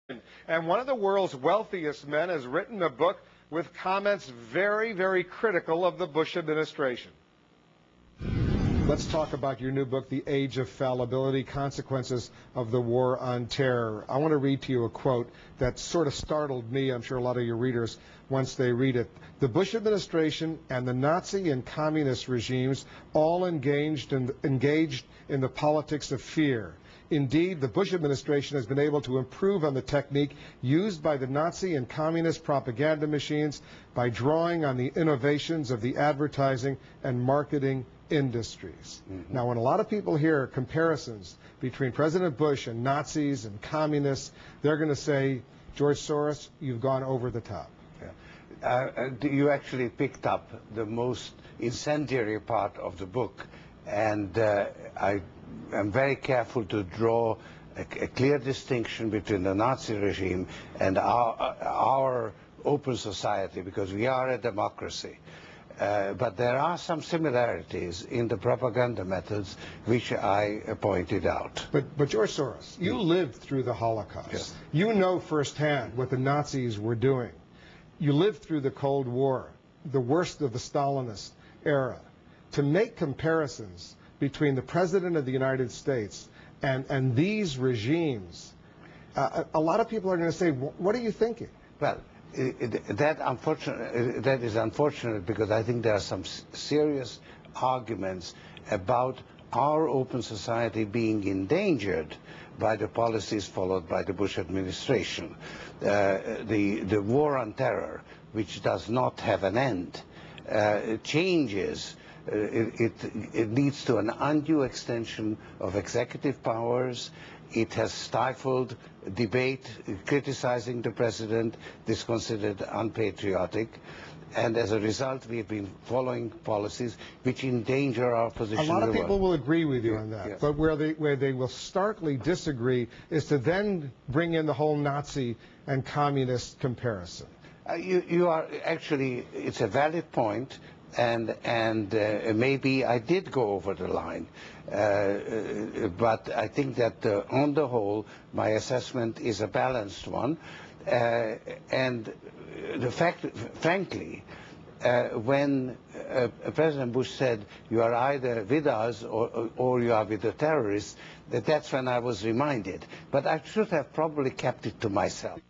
And one of the world's wealthiest men has written a book with comments very, very critical of the Bush administration. Let's talk about your new book, The Age of Fallibility, Consequences of the War on Terror. I want to read to you a quote that sort of startled me, I'm sure a lot of your readers, once they read it. The Bush administration and the Nazi and communist regimes all engaged in the politics of fear. Indeed, the Bush administration has been able to improve on the technique used by the Nazi and communist propaganda machines by drawing on the innovations of the advertising and marketing industries. Now, when a lot of people hear comparisons between President Bush and Nazis and communists, they're going to say, George Soros, you've gone over the top. You actually picked up the most incendiary part of the book, and I'm very careful to draw a clear distinction between the Nazi regime and our open society, because we are a democracy. But there are some similarities in the propaganda methods which I pointed out. But George Soros, you lived through the Holocaust. Yes. You know firsthand what the Nazis were doing. You lived through the Cold War, the worst of the Stalinist era. To make comparisons between the President of the United States and these regimes, a lot of people are going to say, what are you thinking? Well, that is unfortunate, because I think there are some serious arguments about our open society being endangered by the policies followed by the Bush administration. The war on terror, which does not have an end, changes. It leads to an undue extension of executive powers. It has stifled debate, criticizing the president. This is considered unpatriotic. And as a result, we've been following policies which endanger our position. A lot of people will agree with you on that. Yes. But where they will starkly disagree is to then bring in the whole Nazi and communist comparison. You are actually, it's a valid point. And maybe I did go over the line, but I think that on the whole, my assessment is a balanced one. And the fact, frankly, when President Bush said, you are either with us or you are with the terrorists, that's when I was reminded. But I should have probably kept it to myself.